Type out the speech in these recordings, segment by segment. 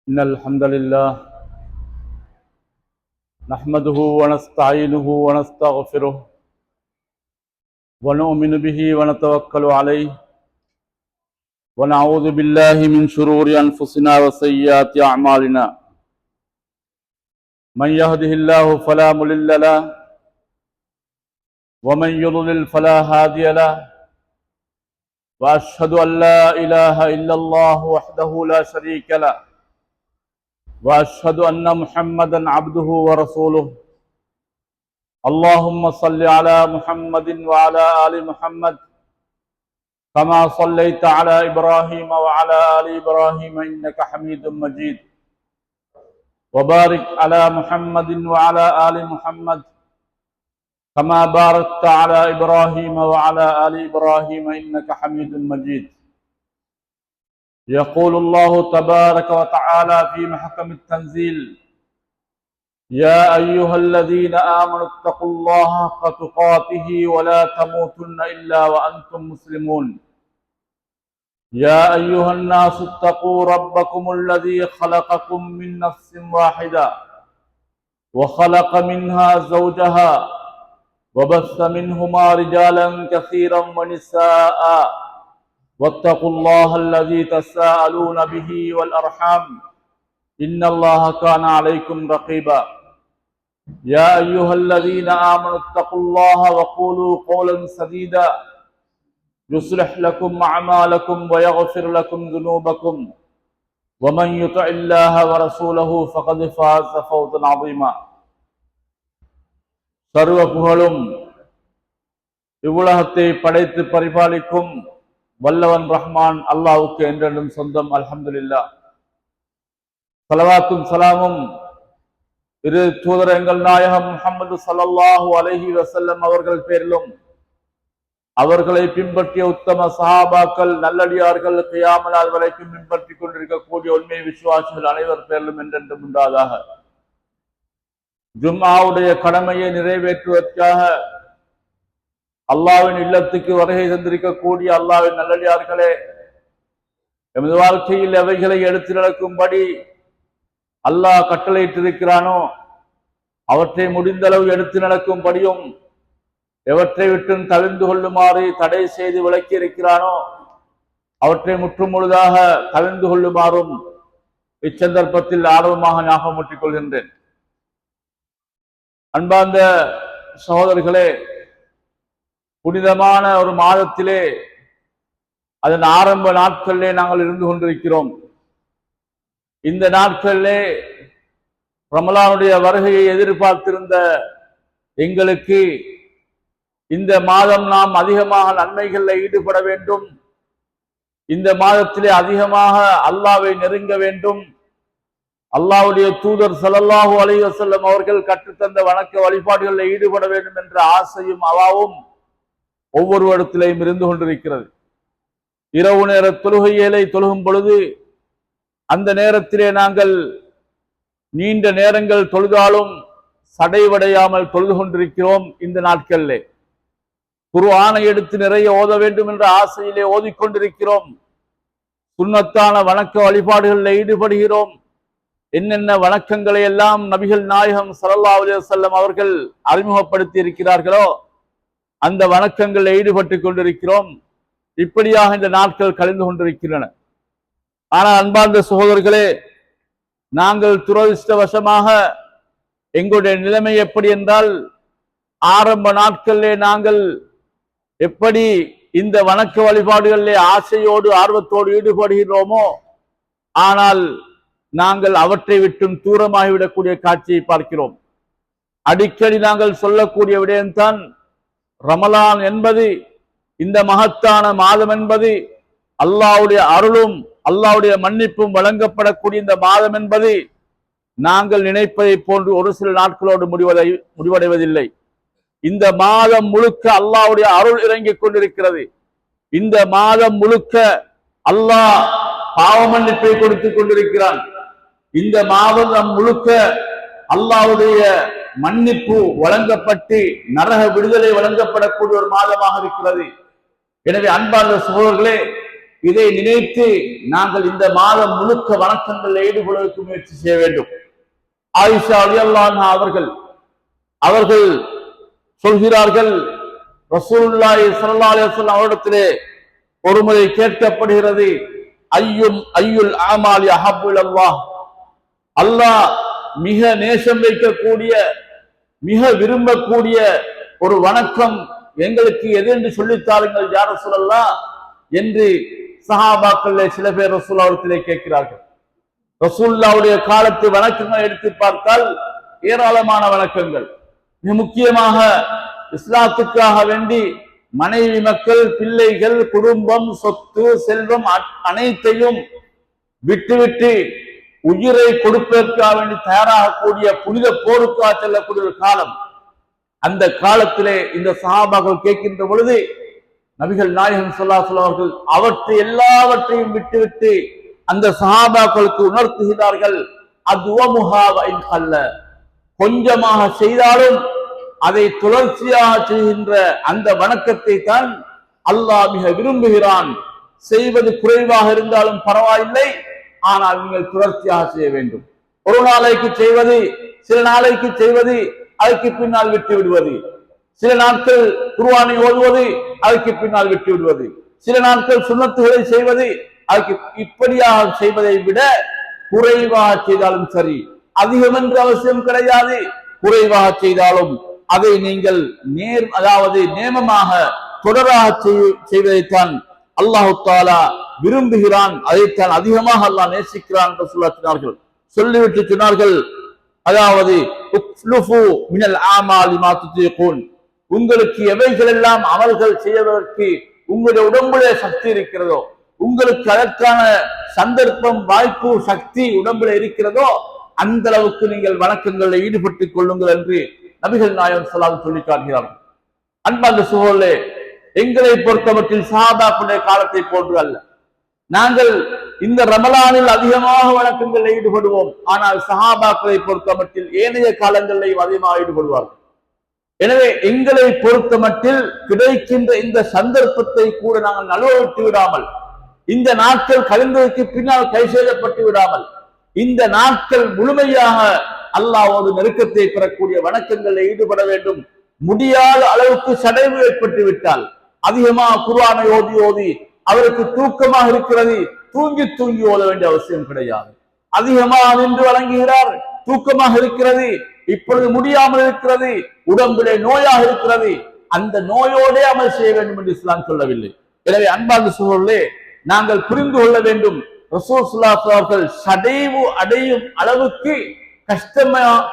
إن الحمد لله نحمده ونستعينه ونستغفره ونؤمن به ونتوكل عليه ونعوذ بالله من شرور أنفسنا وسيئات أعمالنا من يهده الله فلا مضل له ومن يضلل فلا هادي له وأشهد أن لا إله إلا الله وحده لا شريك له وأشهد أن محمدا عبده ورسوله اللهم صل على محمد وعلى آل محمد كما صليت على إبراهيم وعلى آل إبراهيم إنك حميد مجيد وبارك على محمد وعلى آل محمد كما باركت على إبراهيم وعلى آل إبراهيم إنك حميد مجيد يقول الله تبارك وتعالى في محكم التنزيل يا أيها الذين آمنوا اتقوا الله حق تقاته ولا تموتن إلا وأنتم مسلمون يا أيها الناس اتقوا ربكم الذي خلقكم من نفس واحدة وخلق منها زوجها وبث منهما رجالا كثيرا ونساء واتقوا الله الذي تساءلون به والأرحام إن الله كان عليكم رقيبا يا أيها الذين آمنوا اتقوا الله وقولوا قولا سديدا يصلح لكم أعمالكم ويغفر لكم ذنوبكم ومن يطع الله ورسوله فقد فاز فوزا عظيما சர்வ புகழும் இவ்வுலகத்தை படைத்து பரிபாலிக்கும் வல்லவன் ரஹ்மான் அல்லாஹ்வுக்கு என்றென்றும் சொந்தம். அல்ஹம்துலில்லாஹ். ஸலவாத்தும் ஸலாமும் இரு தூதர் எங்கள் நாயகம் முஹம்மது ஸல்லல்லாஹு அலைஹி வஸல்லம் அவர்கள் பேரிலும் அவர்களை பின்பற்றிய உத்தம சஹாபாக்கள் நல்லடியார்கள் கியாமத் நாள் வரைக்கும் பின்பற்றிக் கொண்டிருக்கக்கூடிய உண்மை விசுவாசிகள் அனைவர் பேரிலும் என்றென்றும் உண்டாதாக. ஜும்ஆவுடைய கடமையை நிறைவேற்றுவதற்காக அல்லாஹ்வின் இல்லத்துக்கு வருகை தந்திருக்கக்கூடிய அல்லாஹ்வின் நல்லடியார்களே, எமது வாழ்க்கையில் எவைகளை எடுத்து நடக்கும்படி அல்லாஹ் கட்டளையிட்டிருக்கிறானோ அவற்றை முடிந்தளவு எடுத்து நடக்கும்படியும் எவற்றை விட்டும் தவிர்ந்து கொள்ளுமாறு தடை செய்து விளக்கி இருக்கிறானோ அவற்றை முற்றும் முழுதாக தவிர்ந்து கொள்ளுமாறும் இச்சந்தர்ப்பத்தில் ஆர்வமாக ஞாபகமூட்டிக் கொள்கின்றேன். அன்பார்ந்த சகோதரர்களே, புனிதமான ஒரு மாதத்திலே அதன் ஆரம்ப நாட்களிலே நாங்கள் இருந்து கொண்டிருக்கிறோம். இந்த நாட்களிலே ரமலானுடைய வருகையை எதிர்பார்த்திருந்த எங்களுக்கு இந்த மாதம் நாம் அதிகமாக நன்மைகளில் ஈடுபட வேண்டும், இந்த மாதத்திலே அதிகமாக அல்லாஹ்வை நெருங்க வேண்டும், அல்லாஹ்வுடைய தூதர் ஸல்லல்லாஹு அலைஹி வஸல்லம் அவர்கள் கற்றுத்தந்த வணக்க வழிபாடுகளில் ஈடுபட வேண்டும் என்ற ஆசையும் அவாவும் ஒவ்வொரு இடத்திலேயும் இருந்து கொண்டிருக்கிறது. இரவு நேர தொழுகைகளை தொழுகும் பொழுது அந்த நேரத்திலே நாங்கள் நீண்ட நேரங்கள் தொழுதாலும் சடைவடையாமல் தொழுது கொண்டிருக்கிறோம். இந்த நாட்களிலே குர்ஆனை எடுத்து நிறைய ஓத வேண்டும் என்ற ஆசையிலே ஓதிக்கொண்டிருக்கிறோம். சுன்னத்தான வணக்க வழிபாடுகளில் ஈடுபடுகிறோம். என்னென்ன வணக்கங்களை எல்லாம் நபிகள் நாயகம் ஸல்லல்லாஹு அலைஹி வஸல்லம் அவர்கள் அறிமுகப்படுத்தி இருக்கிறார்களோ அந்த வணக்கங்களில் ஈடுபட்டு கொண்டிருக்கிறோம். இப்படியாக இந்த நாட்கள் கழிந்து கொண்டிருக்கின்றன. ஆனால் அன்பார்ந்த சகோதரர்களே, நாங்கள் துரதிர்ஷ்டவசமாக எங்களுடைய நிலைமை எப்படி என்றால், ஆரம்ப நாட்களிலே நாங்கள் எப்படி இந்த வணக்க வழிபாடுகளிலே ஆசையோடு ஆர்வத்தோடு ஈடுபடுகிறோமோ ஆனால் நாங்கள் அவற்றை விட்டும் தூரமாகிவிடக்கூடிய காட்சியை பார்க்கிறோம். அடிக்கடி நாங்கள் சொல்லக்கூடிய விடயம்தான், ரமலான் என்பது, இந்த மகத்தான மாதம் என்பது, அல்லாஹ்வுடைய அருளும் அல்லாஹ்வுடைய மன்னிப்பும் வழங்கப்படக்கூடிய இந்த மாதம் என்பது நாங்கள் நினைப்பதை போன்று ஒரு சில நாட்களோடு முடிவடைவதில்லை. இந்த மாதம் முழுக்க அல்லாஹ்வுடைய அருள் இறங்கிக் கொண்டிருக்கிறது. இந்த மாதம் முழுக்க அல்லாஹ் பாவ மன்னிப்பை கொடுத்துக் கொண்டிருக்கிறான். இந்த மாதம் முழுக்க அல்லாஹ்வுடைய மன்னிப்பு வழங்கப்பட்டு நரக விடுதலை வழங்கப்படக்கூடிய ஒரு மாதமாக இருக்கிறது. எனவே அன்பார்ந்த சகோதரர்களே, இதை நினைத்து நாங்கள் இந்த மாதம் முழுக்க வணக்கங்களில் ஈடுபடுவதற்கு முயற்சி செய்ய வேண்டும். ஆயிஷா ரலியல்லாஹு அன்ஹா அவர்கள் சொல்கிறார்கள், ரசூலுல்லாஹி ஸல்லல்லாஹு அலைஹி வஸல்லம் அவரிடத்திலே ஒருமுறை கேட்கப்படுகிறது, ஐயுல் அமாலி அஹப்பு இலல்லாஹ், அல்லாஹ் மிக நேசம் வைக்கக்கூடிய மிக விரும்பக்கூடிய ஒரு வணக்கம் எங்களுக்கு எது என்று சொல்லித்தாருங்கள் யா ரசூலல்லாஹ் என்று சஹாபாக்கள் சில பேர் ரசூலுல்லாஹ்விடத்திலே கேட்கிறார்கள். ரசூலுல்லாஹ்வுடைய காலத்து வணக்கங்களை எடுத்து பார்த்தால் ஏராளமான வணக்கங்கள். மிக முக்கியமாக இஸ்லாத்துக்காக வேண்டி மனைவி மக்கள், பிள்ளைகள், குடும்பம், சொத்து, செல்வம் அனைத்தையும் விட்டுவிட்டு உயிரை கொடுப்பதற்காக வேண்டி தயாராகக்கூடிய புனித போருக்காக செல்லக்கூடிய ஒரு காலம். அந்த காலத்திலே இந்த சஹாபாக்கள் கேட்கின்ற பொழுது நபிகள் நாயகம் ஸல்லல்லாஹு அலைஹி வஸல்லம் அவர்கள் அவற்றை எல்லாவற்றையும் விட்டுவிட்டு அந்த சஹாபாக்களுக்கு உணர்த்துகிறார்கள், அதுவமுஹா வ இன் கல்ல, கொஞ்சமாக செய்தாலும் அதை தொடர்ச்சியாக செய்கின்ற அந்த வணக்கத்தை தான் அல்லாஹ் மிக விரும்புகிறான். செய்வது குறைவாக இருந்தாலும் பரவாயில்லை, ஆனால் நீங்கள் தொடர்ச்சியாக செய்ய வேண்டும். ஒரு நாளைக்கு செய்வது, சில நாளைக்கு செய்வது, அதுக்கு பின்னால் விட்டு விடுவது, சில நாட்கள் குர்ஆனை ஓதுவது, அதுக்கு பின்னால் விட்டு விடுவது, சில நாட்கள் சுன்னத்துகளை செய்வது, அதுக்கு இப்படியாக செய்வதை விட குறைவாக செய்தாலும் சரி, அதிகம் என்று அவசியம் கிடையாது. குறைவாக செய்தாலும் அதை நீங்கள் நேமமாக தொடராக செய்வதைத்தான் அல்லாஹு தஆலா விரும்புகிறான், அதைத்தான் அதிகமாக அல்லாஹ் நேசிக்கிறான் என்று சொன்னார்கள். சொல்லிவிட்டு சொன்னார்கள், அதாவது மினல் ஆமாலி மா துதீகூன், உங்களுக்கு எவைகள் எல்லாம் அமல்கள் செய்வதற்கு உங்களுடைய உடம்புல சக்தி இருக்கிறதோ, உங்களுக்கு அதற்கான சந்தர்ப்பம், வாய்ப்பு, சக்தி உடம்புல இருக்கிறதோ அந்த அளவுக்கு நீங்கள் வணக்கங்களில் ஈடுபட்டுக் கொள்ளுங்கள் என்று நபிகள் நாயகம் ஸல்லல்லாஹு அலைஹி வஸல்லம் சொல்லி காட்டுகிறார்கள். அன்பார்ந்த சகோதரர்களே, எங்களை பொறுத்தமட்டில் சஹாபாக்களுடைய காலத்தை போன்று அல்ல. நாங்கள் இந்த ரமலானில் அதிகமாக வணக்கங்களில் ஈடுபடுவோம், ஆனால் சஹாபாக்களை பொறுத்தமட்டில் ஏனைய காலங்களில் அதிகமாக ஈடுபடுவார்கள். எனவே எங்களை பொறுத்தமட்டில் கிடைக்கின்ற இந்த சந்தர்ப்பத்தை கூட நாங்கள் நழுவவிட்டு விடாமல், இந்த நாட்கள் கழிந்ததற்கு பின்னால் கை செய்யப்பட்டு விடாமல், இந்த நாட்கள் முழுமையாக அல்லாஹ்வோடு நெருக்கத்தை பெறக்கூடிய வணக்கங்களில் ஈடுபட வேண்டும். முடியாத அளவுக்கு சடைவு ஏற்பட்டு விட்டால், அதிகமாக குர்ஆனை ஓதி அவருக்கு தூக்கமாக இருக்கிறது, தூங்கி ஓத வேண்டிய அவசியம் கிடையாது. அதிகமாக நின்று வழங்குகிறார், தூக்கமாக இருக்கிறது, இப்பொழுது முடியாமல் இருக்கிறது, உடம்பிலே நோயாக இருக்கிறது, அந்த நோயோடே அமல் செய்ய வேண்டும் என்று இஸ்லாம் சொல்லவில்லை. எனவே அன்பார்ந்த சகோதரர்களே, நாங்கள் புரிந்து கொள்ள வேண்டும், ரசூல் ஸல்லல்லாஹு அலைஹி வஸல்லம் அவர்கள் சடைவு அடையும் அளவுக்கு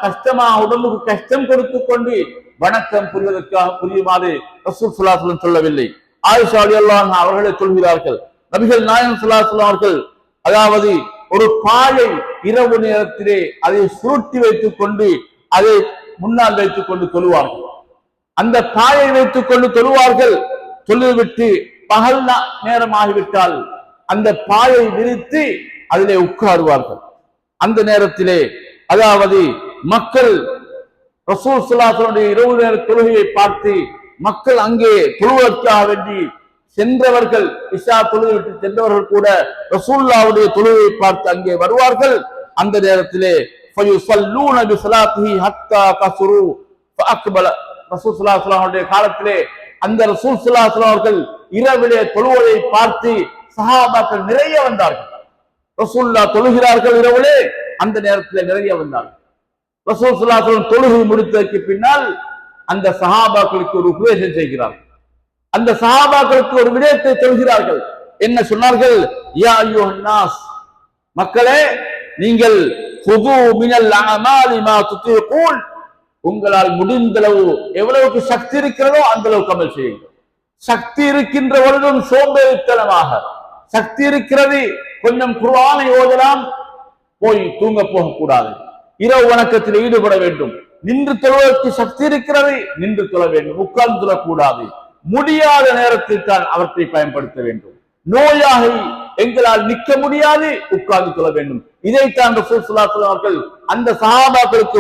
கஷ்டமா உடம்புக்கு கஷ்டம் கொடுத்து கொண்டு வணக்கம் புரிவதற்காக புரியுமாறு ரசூல் ஸல்லல்லாஹு அலைஹி வஸல்லம் சொல்லவில்லை. ஆயிஷா ரலியல்லாஹு அன்ஹா அவர்களே சொல்கிறார்கள், நபிகள் நாயகம் ஸல்லல்லாஹு அலைஹி வஸல்லம் அவர்கள் அதாவது ஒரு பாயை இரவு நேரத்திலே அதை சுருட்டி வைத்துக் கொண்டு அதை முன்னால் வைத்துக் கொண்டு தொழுவார்கள். அந்த பாயை வைத்துக் கொண்டு தொழுவார்கள். தொழுவிட்டு பகல் நேரம் ஆகிவிட்டால் அந்த பாயை விரித்து அதிலே உட்காருவார்கள். அந்த நேரத்திலே அதாவது மக்கள் ரசூல் ஸல்லல்லாஹு அலைஹி வஸல்லம் இரவு நேர தொழுகையை பார்த்து மக்கள் அங்கே தொழுவதற்காக வேண்டி சென்றவர்கள், இஷா தொழுவிட்டு சென்றவர்கள் கூட ரசூலுல்லாஹ்வுடைய தொழுகையை பார்த்து அங்கே வருவார்கள். அந்த நேரத்திலே ஃபயுஸல்லூன பிஸலாத்திஹி ஹத்தா கஸரு ஃபஅக்பல, ரசூல் ஸல்லல்லாஹு அலைஹி வஸல்லம் காலத்திலே அந்த ரசூல் ஸல்லல்லாஹு அலைஹி வஸல்லம் அவர்கள் இரவிலே தொழுவதை பார்த்து சஹாபாக்கள் நிறைய வந்தார்கள். ரசூலுல்லாஹ் தொழுகிறார்கள் இரவிலே, அந்த நேரத்தில் நிறைய வந்தார்கள். ரசூல் ஸல்லல்லாஹு அலைஹி வஸல்லம் தொழுகை முடித்ததற்கு பின்னால் அந்த சஹாபாக்களுக்கு ஒரு உபதேசம் செய்கிறார்கள். அந்த சஹாபாக்களுக்கு ஒரு விடயத்தை சொல்கிறார்கள். என்ன சொன்னார்கள்? யா அய்யுஹன் நாஸ், மக்களே, நீங்கள் ஹுது மினல் அமாலி மா துதீகூன், உங்களால் முடிந்தளவு எவ்வளவுக்கு சக்தி இருக்கிறதோ அந்த அளவுக்கு அமல் செய்யுங்கள். சக்தி இருக்கின்ற பொழுதும் சோம்பேறித்தனமாக, சக்தி இருக்கிறது கொஞ்சம் குர்ஆனை ஓதலாம், போய் தூங்க போகக்கூடாது. இரவு வணக்கத்தில் ஈடுபட வேண்டும். நின்று தொழுவதற்கு சக்தி இருக்கிறது, நின்று தொழ வேண்டும், உட்கார்ந்து தொழக்கூடாது. முடியாத நேரத்தில் தான் அவற்றை பயன்படுத்த வேண்டும். நோயாக எங்களால் நிற்க முடியாது, உட்கார்ந்து தொழ வேண்டும். இதைத்தான் ரசூல் ஸல்லல்லாஹு அலைஹி வஸல்லம் அவர்கள் அந்த சஹாபாக்களுக்கு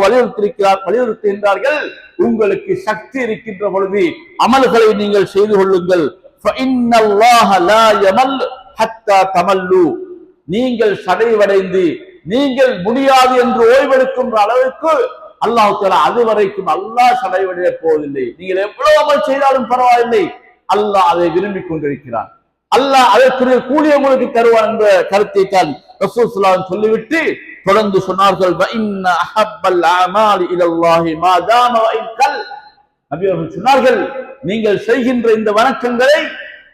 வலியுறுத்துகின்றார்கள். உங்களுக்கு சக்தி இருக்கின்ற பொழுது அமல்களை நீங்கள் செய்து கொள்ளுங்கள். ஃபஇன்னல்லாஹ லா யமல் ஹத்தா தமல்லு, நீங்கள் சடைவடைந்து நீங்கள் முடியாது என்று ஓய்வெடுக்கின்ற அளவுக்கு அல்லாஹ் தஆலா அதுவரைக்கும் அல்லாஹ் சடைவடைய போவதில்லை. நீங்கள் எவ்வளவு அமல் செய்தாலும் பரவாயில்லை, அல்லாஹ் அதை விரும்பி கொண்டிருக்கிறான். அல்லாஹ் அதற்குரிய கூலிய உங்களுக்கு தருவான் என்ற கருத்தை தான் ரசூல் ஸல்லல்லாஹு அலைஹி வஸல்லம் சொல்லிவிட்டு தொடர்ந்து சொன்னார்கள், வ இன்ன அஹப்பல் அமாலி இலல்லாஹி மா தாம வ இன் கல். நபி அவர்கள் சொன்னார்கள், நீங்கள் செய்கின்ற இந்த வணக்கங்களை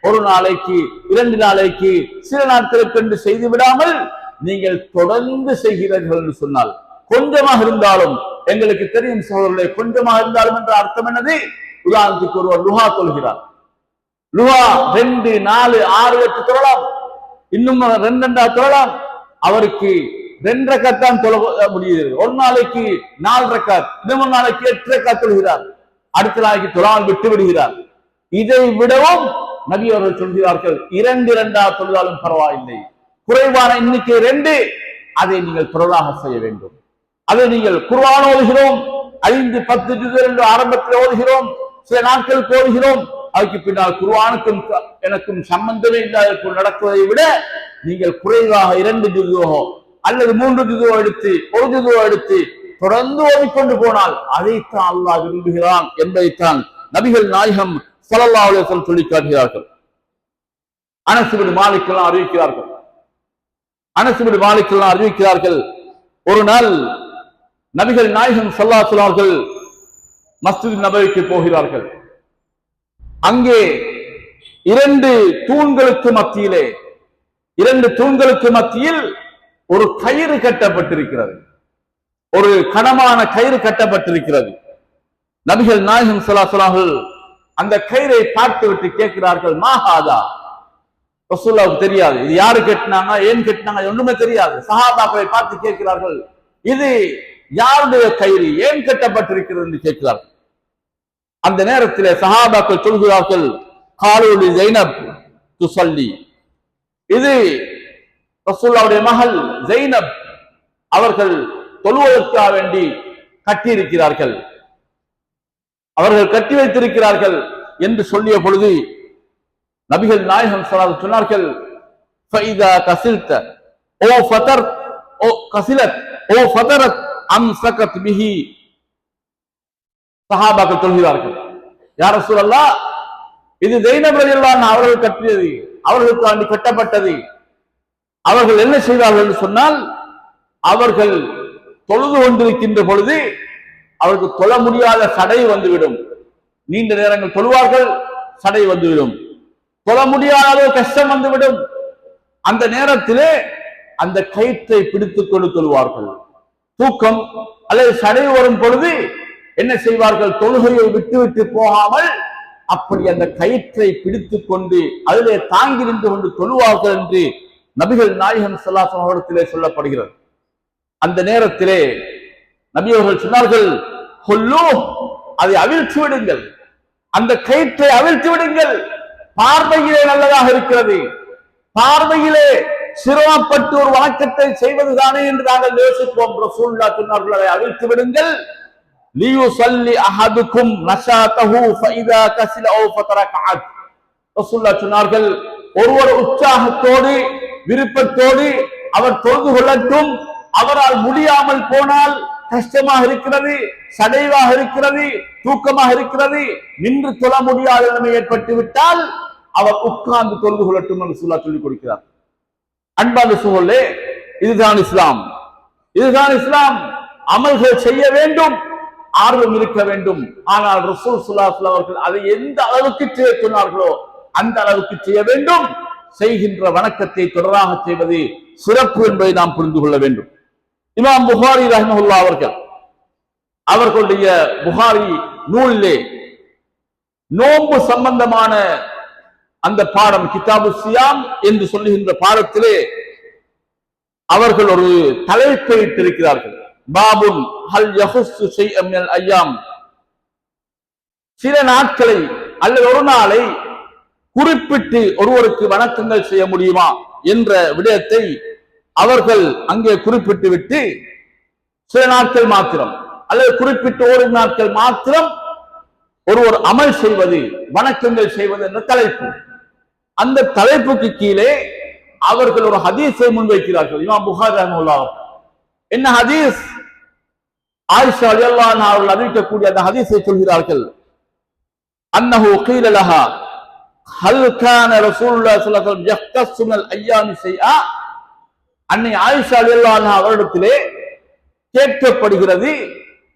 ஒரு நாளைக்கு 2 நாளைக்கு சில நாட்களுக்கு என்று செய்து விடாமல் நீங்கள் தொடர்ந்து செய்கிறீர்கள் என்று சொன்னால், கொஞ்சமாக இருந்தாலும் எங்களுக்கு தெரியும் சகோதரர்களே, கொஞ்சமாக இருந்தாலும் என்ற அர்த்தம் என்னது? உதாரணத்துக்கு ஒருவர் லுஹா தொழுகிறார், லுஹா 2, 4, 6, 8 தொழலாம், இன்னும் 2 தொழலாம். அவருக்கு 2 ரக்காத் தான் தொழ முடியுது. ஒரு நாளைக்கு 4 ரக்காத், இன்னும் ஒரு நாளைக்கு 8 ரக்காத் தொழுகிறார், அடுத்த நாளைக்கு தொழாமல் விட்டு விடுகிறார். இதை விடவும் நபி அவர்கள் சொல்கிறார்கள், 2 தொழுதாலும் பரவாயில்லை, குறைவான எண்ணிக்கை 2, அதை நீங்கள் பொருளாக செய்ய வேண்டும். அதை நீங்கள் குர்ஆன் ஓதுகிறோம், 5, 10 ஜுஸ் என்று ஆரம்பத்தில் ஓதுகிறோம், சில நாட்களுக்கு ஓதுகிறோம், அதுக்கு பின்னால் குர்ஆனுக்கும் எனக்கும் சம்பந்தமே இல்லாத நடக்குவதை விட நீங்கள் குறைவாக 2 ஜுஸோ அல்லது 3 ஜுஸோ எடுத்து 1 ஜுஸோ எடுத்து தொடர்ந்து ஓதிக்கொண்டு போனால் அதைத்தான் அல்லாஹ் விரும்புகிறான் என்பதைத்தான் நபிகள் நாயகம் ஸல்லல்லாஹு அலைஹி வஸல்லம் சொல்லி காட்டுகிறார்கள். அனஸ் இப்னு மாலிக் அறிவிக்கிறார்கள், அனஸ் இப்னு மாலிக் அறிவிக்கிறார்கள், ஒரு நாள் நபிகள் நாயகம் ஸல்லல்லாஹு அலைஹி வஸல்லம் மஸ்ஜித் நபவிக்கு போகிறார்கள். அங்கே 2 தூண்களுக்கு மத்தியிலே 2 தூண்களுக்கு மத்தியில் ஒரு கயிறு கட்டப்பட்டிருக்கிறது, ஒரு கனமான கயிறு கட்டப்பட்டிருக்கிறது. நபிகள் நாயகம் ஸல்லல்லாஹு அலைஹி வஸல்லம் அந்த கயிறை பார்த்து விட்டு கேட்கிறார்கள், மாஹாதா. ரசூலுல்லாஹ்வுக்கு தெரியாது இது யாரு கட்டினாங்க, ஏன் கட்டினாங்க, ஒன்றுமே தெரியாது. சஹாபாக்களை பார்த்து கேட்கிறார்கள், இது யாருடைய கயிறு, ஏன் கட்டப்பட்டிருக்கிறது என்று கேட்கிறார்கள். அந்த நேரத்தில் சஹாபாக்கள் சொல்கிறார்கள், காலூலி ஜைனப் துஸல்லி, இது ரசூலுல்லாஹ்வுடைய மகள் ஜைனப் அவர்கள் தொழுவதற்காக வேண்டி கட்டியிருக்கிறார்கள், அவர்கள் கட்டி வைத்திருக்கிறார்கள் என்று சொல்லிய பொழுது நபிகள் நாயகம் ஸல்லல்லாஹு அலைஹி வஸல்லம் சொன்னார்கள், ஃபைதா கஸில்த ஓ ஃபதர் ஓ கஸிலத் ஓ ஃபதரத் அம்ஸகத் பிஹி. சஹாபாக்கள் சொல்கிறார்கள், யா ரசூலல்லாஹ், இது ஸைனப் ரலியல்லாஹு அன்ஹா அவர்கள் கட்டியது, அவர்களுக்கு கட்டப்பட்டது. அவர்கள் என்ன செய்தார்கள் என்று சொன்னால், அவர்கள் தொழுது கொண்டிருக்கின்ற பொழுது அவருக்கு தொழ முடியாத சடை வந்துவிடும். நீண்ட நேரங்கள் தொழுவார்கள், சடை வந்துவிடும், தொழ முடியாத கஷ்டம் வந்துவிடும். அந்த நேரத்திலே அந்த கயிற்றை பிடித்துக் கொண்டு தொழுவார்கள். தூக்கம் அல்லது சடை வரும் பொழுது என்ன செய்வார்கள், தொழுகையை விட்டுவிட்டு போகாமல் அப்படி அந்த கயிற்றை பிடித்துக் கொண்டு அதிலே தாங்கி நின்று கொண்டு தொழுவார்கள் என்று நபிகள் நாயகம் ஸல்லல்லாஹு அலைஹி வஸல்லம் இடத்திலே சொல்லப்படுகிறது. அந்த நேரத்திலே நபி அவர்கள் சொன்னார்கள், அதை அவிழ்த்து விடுங்கள், அந்த கயிற்றை அவிழ்த்து விடுங்கள், பார்வையிலே நல்லதாக இருக்கிறது, பார்வையிலே சிரமப்பட்டு ஒரு வணக்கத்தை செய்வதுதானே என்று நாங்கள் யோசிப்போம். ரசூலுல்லாஹ் சொன்னார்கள், அதை அவிழ்த்து விடுங்கள். லியுஸல்லி அஹதுக்கும் நஷாதஹு ஃபஇதா கஸில அவ் ஃபதரகஅத். ரசூலுல்லாஹ் சொன்னார்கள், ஒருவர் உற்சாகத்தோடு விருப்பத்தோடு அவர் தொழுது கொள்ளட்டும், அவரால் முடியாமல் போனால், கஷ்டமாக இருக்கிறது, சடைவாக இருக்கிறது, தூக்கமாக இருக்கிறது, நின்று தொழ முடியாத நிலைமை ஏற்பட்டு விட்டால் அவர் உட்கார்ந்து தொழுது கொள்ளட்டும் என்று சொல்லிக் கொடுக்கிறார். அன்பான சகோதரர்களே, இதுதான் இஸ்லாம், இதுதான் இஸ்லாம். அமல்கள் செய்ய வேண்டும், ஆர்வம் இருக்க வேண்டும். ஆனால் ரசூல் ஸல்லல்லாஹு அலைஹி வஸல்லம் அவர்கள் அதை எந்த அளவுக்கு செய்ய சொன்னார்களோ அந்த அளவுக்கு செய்ய வேண்டும். செய்கின்ற வணக்கத்தை தொடராக செய்வது சிறப்பு என்பதை நாம் புரிந்து கொள்ள வேண்டும். இமாம் புகாரி ரஹ்மத்துல்லாஹி அவர்களுடைய புகாரி நூலிலே நோன்பு சம்பந்தமான அந்த பாடம் கிதாபு சியாம் என்று சொல்லுகின்ற பாடத்திலே அவர்கள் ஒரு தலைப்பை இட்டிருக்கிறார்கள். பாபுன் ஹல் யஹுஸ்ஸு ஷைஅன் மினல் அய்யாம், சில நாட்களை அல்லது ஒரு நாளை குறிப்பிட்டு ஒருவருக்கு வணக்கங்கள் செய்ய முடியுமா என்ற விடயத்தை அவர்கள் அங்கே குறிப்பிட்டு விட்டு சில நாட்கள் மாத்திரம் அல்லது குறிப்பிட்டு ஒரு நாட்கள் மாத்திரம் ஒருவர் அமல் செய்வது, வணக்கங்கள் செய்வது என்ற தலைப்பு. அந்த தலைப்புக்கு கீழே அவர்கள் ஒரு ஹதீஸை முன்வைக்கிறார்கள். இமாம் புகாரி ரஹ்மத்துல்லாஹி என்ன ஹதீஸ்? ஆயிஷா ரலியல்லாஹு அன்ஹா அவர்கள் அறிவிக்கக்கூடிய அந்த ஹதீஸை சொல்கிறார்கள். அன்னஹு கீல லஹா ஹல் கான ரசூலுல்லாஹி ஸல்லல்லாஹு அலைஹி வஸல்லம் யஹ்தஸ்ஸு மினல் அய்யாமி ஷைஆ. அன்னை ஆயிஷா ரலியல்லாஹு அன்ஹா அவரிடத்திலே கேட்கப்படுகிறது,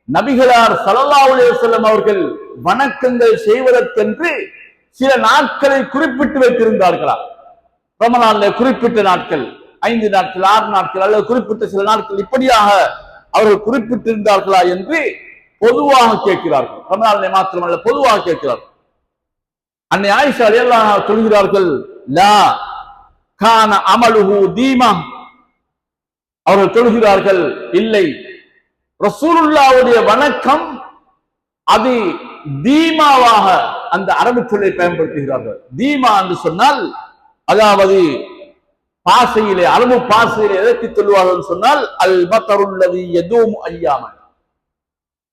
நபிகளார் ஸல்லல்லாஹு அலைஹி வஸல்லம் அவர்கள் வணக்கங்கள் செய்வதற்கென்று சில நாட்களை குறிப்பிட்டு வைத்திருந்தார்களா? ரமலான்ல குறிப்பிட்ட நாட்கள் 5 நாட்கள் 6 நாட்கள் அல்லது குறிப்பிட்ட சில நாட்கள் இப்படியாக அவர்கள் குறிப்பிட்டிருந்தார்களா என்று பொதுவாக கேட்கிறார்கள். ரமலானை மாத்திரமல்ல பொதுவாக கேட்கிறார்கள். அன்னை ஆயிஷா ரலியல்லாஹு அன்ஹா சொல்கிறார்கள், லா கான அமலுஹு தீமா. அவர்கள் சொல்கிறார்கள், இல்லை, ரசூலுல்லாஹ்வுடைய வணக்கம் அது தீமாவாக அந்த அரபு சொல்லை பயன்படுத்துகிறார்கள். தீமா என்று சொன்னால் அதாவது பாசையிலே அரபு பாசையிலே எதற்கு சொல்லுவார்கள் சொன்னால் அல் மத்தருல்லதி யதூமு அய்யாமன்,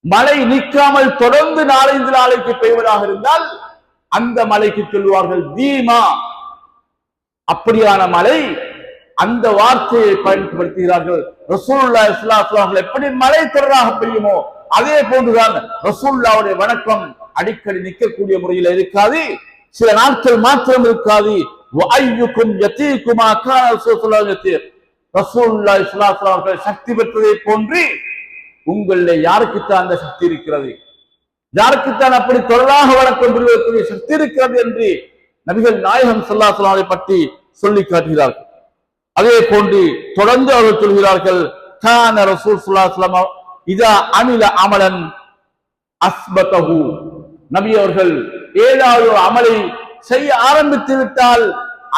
மழை நிற்காமல் தொடர்ந்து 4-5 நாளைக்கு பெய்வதாக இருந்தால் அந்த மழைக்கு சொல்லுவார்கள் தீமா. அப்படியான மழை, அந்த வார்த்தையை பயன்படுத்துகிறார்கள். ரசூலுல்லாஹி ஸல்லல்லாஹு அலைஹி வஸல்லம் எப்படி மழை தொடராக பெய்யுமோ அதே போன்றுதான் ரசூலுல்லாஹ்வுடைய வணக்கம் அடிக்கடி நிற்கக்கூடிய முறையில் இருக்காது, சில நாட்கள் மாத்திரம் இருக்காது. சக்தி பெற்றதை போன்று உங்களில் யாருக்குத்தான் அந்த சக்தி இருக்கிறது, யாருக்குத்தான் அப்படி தொடராக வணக்கம் புரிவதற்குரிய சக்தி இருக்கிறது என்று நபிகள் நாயகம் ஸல்லல்லாஹு அலைஹி வஸல்லம் பற்றி சொல்லி காட்டுகிறார்கள். அதே போன்று தொடர்ந்து அவர்கள் சொல்கிறார்கள், கான ரசூல் ஸல்லல்லாஹு அலைஹி வஸல்லம் இதா அமில அமலன் அஸ்பதஹு. நபி அவர்கள் ஏதாவது ஒரு அமலை செய்ய ஆரம்பித்து விட்டால்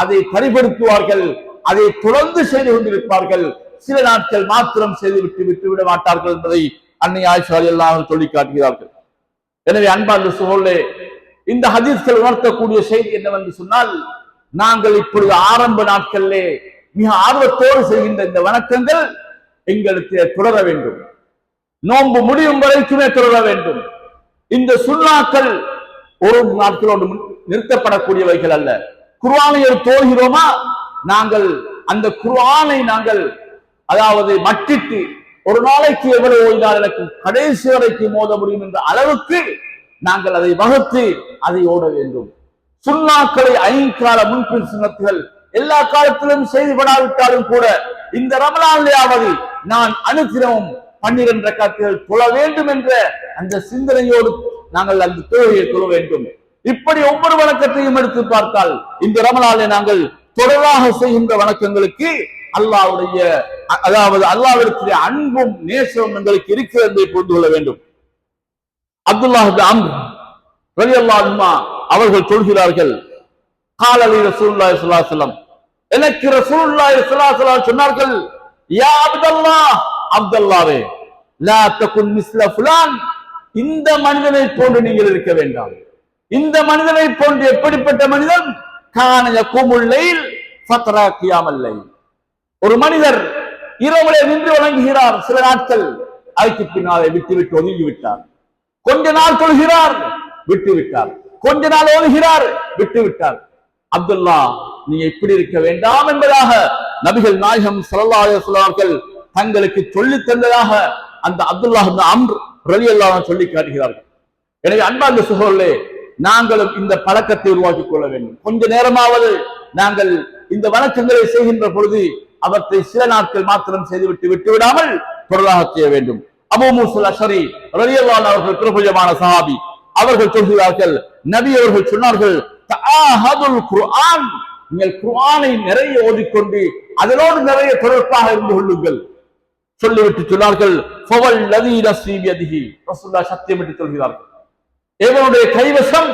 அதை பரிபடுத்துவார்கள், அதை தொடர்ந்து செய்து கொண்டிருப்பார்கள், சில நாட்கள் மாத்திரம் செய்து விட்டு விட மாட்டார்கள் என்பதை அன்னை ஆயிஷா ரலியல்லாஹு அன்ஹா சொல்லி காட்டுகிறார்கள். எனவே அன்பார்ந்த சகோதரர்களே, இந்த ஹதீஸ்கள் உணர்த்தக்கூடிய செய்தி என்னவென்று சொன்னால், நாங்கள் இப்பொழுது ஆரம்ப நாட்களிலே மிக ஆர்வத்தோடு செய்கின்ற இந்த வணக்கங்கள் எங்களுக்கு தொடர வேண்டும், நோன்பு முடியும் வரைக்குமே தொடர வேண்டும். இந்த சுன்னாக்கள் ஒரு நாட்களோடு நிறுத்தப்படக்கூடியவைகள் அல்ல. குர்ஆனை தோல்கிறோமா, நாங்கள் அந்த குர்ஆனை நாங்கள் அதாவது மட்டிட்டு ஒரு நாளைக்கு எவ்வளவு ஓய்ந்தால் எனக்கு கடைசி வரைக்கும் ஓத முடியும் என்ற அளவுக்கு நாங்கள் அதை வகுத்து அதை ஓட வேண்டும். சுன்னாக்களை 5 கால முன்பின் சுன்னத்துகள் எல்லா காலத்திலும் செய்துபடாவிட்டாலும் கூட இந்த ரமலானிலேயாவது நான் அனுதினமும் 12 ரக்காத்துகள் தொழ வேண்டும் என்ற அந்த சிந்தனையோடு நாங்கள் அந்த தொழுகையை தொழ வேண்டும். இப்படி ஒவ்வொரு வணக்கத்தையும் எடுத்து பார்த்தால் இந்த ரமலானிலே நாங்கள் தொடராக செய்கின்ற வணக்கங்களுக்கு அல்லாஹ்வுடைய அதாவது அல்லாஹ்விடத்திலே அன்பும் நேசமும் எங்களுக்கு இருக்கிறது என்பதை புரிந்து கொள்ள வேண்டும். அப்துல்லாஹ் இப்னு அம்ர் ரலியல்லாஹு அன்ஹு அவர்கள் சொல்கிறார்கள், கால லி ரசூலுல்லாஹி ஸல்லல்லாஹு அலைஹி வஸல்லம், எனக்கு ரசூலுல்லாஹி ஸல்லல்லாஹு அலைஹி வஸல்லம் சொன்னார்கள், யா அப்துல்லாஹ், அப்துல்லாவே, லா தகுன் மிஸ்ல ஃபுலான், இந்த மனிதனை போன்று நீங்கள் இருக்க வேண்டாம். இந்த மனிதனை போன்று எப்படிப்பட்ட மனிதன்? கான யகுமுல் லைல் ஃபத்ரா கியாமல் லைல், ஒரு மனிதர் இரவிலே நின்று வணங்குகிறார் சில நாட்கள், அதுக்கு பின்னாலே விட்டு ஒதுங்கி விட்டார். கொஞ்ச நாள் தொழுகிறார், விட்டு விட்டார். கொஞ்ச நாள் ஓதுகிறார், விட்டு விட்டார். அப்துல்லா, நீ எப்படி இருக்க வேண்டாம் என்பதாக நபிகள் நாயகம் ஸல்லல்லாஹு அலைஹி வஸல்லம் அவர்கள் தங்களுக்கு சொல்லித் தந்ததாக அந்த அப்துல்லாஹ் இப்னு அம்ர் ரலியல்லாஹு அன்ஹு சொல்லி காட்டுகிறார்கள். எனவே அன்பார்ந்த சகோதரர்களே, நாங்களும் இந்த பழக்கத்தை உருவாக்கிக் கொள்ள வேண்டும். கொஞ்ச நேரமாவது நாங்கள் இந்த வணக்கங்களை செய்கின்ற பொழுது அவற்றை சில நாட்கள் மாத்திரம் செய்துவிட்டு விட்டுவிடாமல் தொடராக செய்ய வேண்டும். அபூ மூஸா அல்-அஷ்அரி ரலியல்லாஹு அன்ஹு அவர்கள் பிரபல்யமான சஹாபி, அவர்கள் சொல்கிறார்கள், நபி அவர்கள் சொன்னார்கள், தஆஹதுல் குர்ஆன், நீங்கள் குர்ஆனை நிறைய ஓதிக்கொண்டு அதனோடு நிறைய தொடர்பாக இருந்து கொள்ளுங்கள். சொல்லிவிட்டு சொன்னார்கள், ஃபவல்லதி நஃப்ஸி பியதிஹி, ரசூலுல்லாஹ் சத்தியமிட்டு சொல்கிறார்கள், எவனுடைய கைவசம்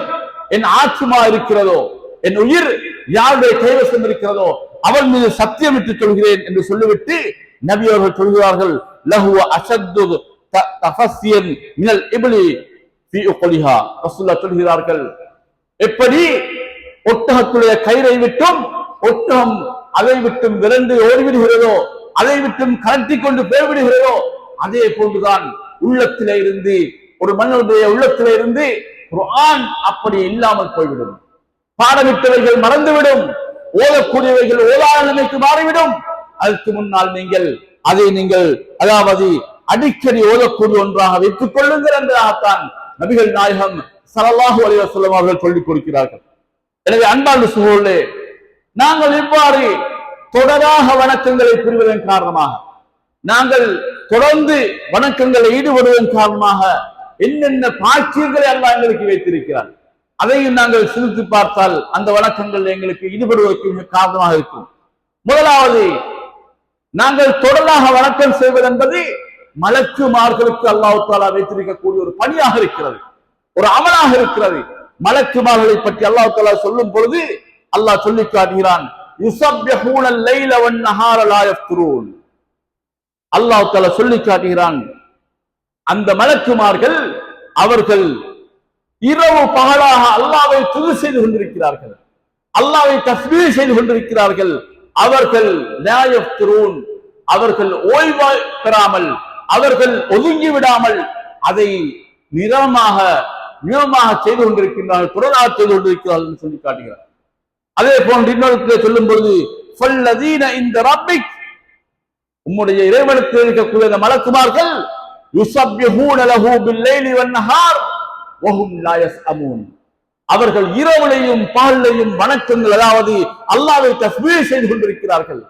என் ஆத்மா இருக்கிறதோ, என் உயிர் யாருடைய கைவசம் இருக்கிறதோ அவன் மீது சத்தியமிட்டு சொல்கிறேன் என்று சொல்லிவிட்டு நபி அவர்கள் சொல்கிறார்கள், லஹு அஷத்து தஃபஸ்ஸியன் மினல் இப்லி ஃபீ உக்லிஹா, ரசூலுல்லாஹ் சொல்கிறார்கள், எப்படி ஒட்டகத்துடைய கயிறை விட்டும் ஒட்டகம் அதை விட்டும் விரண்டு ஓடிவிடுகிறதோ, அதை விட்டும் கலட்டி கொண்டு போய்விடுகிறதோ, அதே போன்றுதான் உள்ளத்திலே இருந்து ஒரு மனிதனுடைய உள்ளத்திலே இருந்து குர்ஆன் அப்படி இல்லாமல் போய்விடும். பாடமிட்டவைகள் மறந்துவிடும், ஓதக்கூடியவைகள் ஓதாத நிலைமைக்கு மாறிவிடும். அதற்கு முன்னால் நீங்கள் அதாவது அடிக்கடி ஓதக்கூடிய ஒன்றாக வைத்துக் கொள்ளுங்கள் என்பதாகத்தான் நபிகள் நாயகம் ஸல்லல்லாஹு அலைஹி வஸல்லம் அவர்கள் சொல்லிக் கொடுக்கிறார்கள். எனவே அன்பார்ந்த சகோதரர்களே, நாங்கள் இவ்வாறு தொடராக வணக்கங்களை புரிவதன் காரணமாக, நாங்கள் தொடர்ந்து வணக்கங்களை ஈடுபடுவதன் காரணமாக என்னென்ன பாக்கியங்களை அல்லாஹ் எங்களுக்கு வைத்திருக்கிறார், அதையும் நாங்கள் சிந்தித்து பார்த்தால் அந்த வணக்கங்கள் எங்களுக்கு ஈடுபடுவதற்கு காரணமாக இருக்கும். முதலாவது, நாங்கள் தொடராக வணக்கம் செய்வது என்பது மலக்குமார்களுக்கு அல்லாஹ் தஆலா வைத்திருக்கக்கூடிய ஒரு பணியாக இருக்கிறது, ஒரு அமலாக இருக்கிறது. மலக்குமார்களை பற்றி அல்லாஹ் தஆலா சொல்லும் பொழுது அல்லாஹ் சொல்லி காட்டுகிறான், யுஸப்பிஹூனல் லைல வன் நஹார லா யஃப்துரூன். அல்லாஹ் தஆலா சொல்லி காட்டுகிறான், அந்த மலக்குமார்கள் அவர்கள் இரவு பகலாக அல்லாஹ்வை துதி செய்து கொண்டிருக்கிறார்கள், அல்லாஹ்வை தஸ்பீஹ் செய்து கொண்டிருக்கிறார்கள். அவர்கள் லா யஃப்துரூன், அவர்கள் ஓய்வு பெறாமல், அவர்கள் ஒதுங்கி விடாமல் அதை நிரமாக செய்து கொண்டிருக்கிறார்கள், தொடராக செய்து கொண்டிருக்கிறார்கள் என்று சொல்லி காட்டுகிறார். அதே போன்று இன்னொரு சொல்லும் பொழுது, ஃபல்லதீன இந்த ரப்பிக், உம்முடைய இறைவனுக்கு இருக்கக்கூடிய அந்த மலக்குமார்கள் யுஸப்பிஹூன லஹு பில்லைலி வன்னஹார் வஹும் லா யஸ்அமூன், அவர்கள் இரவுலையும் பகலையும் வணக்கங்கள், அதாவது அல்லாஹ்வை தஸ்பீஹ் செய்து கொண்டிருக்கிறார்கள்.